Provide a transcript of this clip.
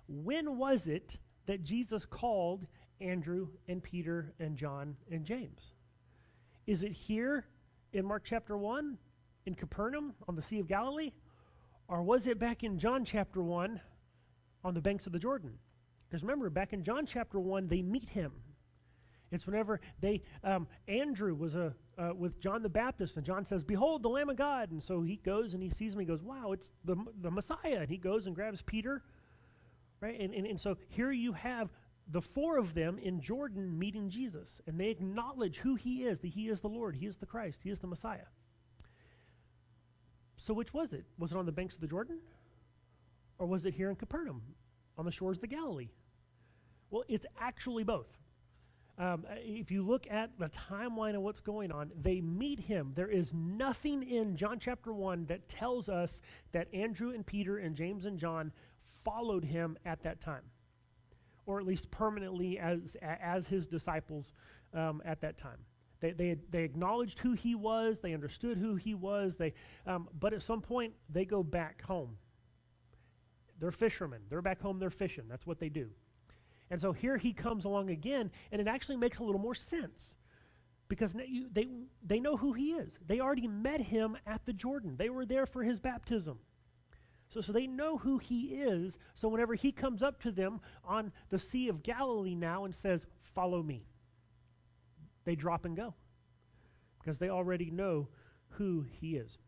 when was it that Jesus called Andrew and Peter and John and James? Is it here in Mark chapter 1 in Capernaum on the Sea of Galilee? Or was it back in John chapter 1 on the banks of the Jordan? Because remember, back in John chapter 1, they meet him. It's whenever Andrew was with John the Baptist, and John says, "Behold, the Lamb of God." And so he goes and he sees him, he goes, "Wow, it's the Messiah." And he goes and grabs Peter, right? And so here you have the four of them in Jordan meeting Jesus, and they acknowledge who he is, that he is the Lord, he is the Christ, he is the Messiah. So which was it? Was it on the banks of the Jordan? Or was it here in Capernaum, on the shores of the Galilee? Well, it's actually both. If you look at the timeline of what's going on, they meet him. There is nothing in John chapter 1 that tells us that Andrew and Peter and James and John followed him at that time, or at least permanently as his disciples at that time. They acknowledged who he was. They understood who he was. But at some point, they go back home. They're fishermen. They're back home. They're fishing. That's what they do. And so here he comes along again, and it actually makes a little more sense because they know who he is. They already met him at the Jordan. They were there for his baptism. So they know who he is. So whenever he comes up to them on the Sea of Galilee now and says, "Follow me," they drop and go because they already know who he is.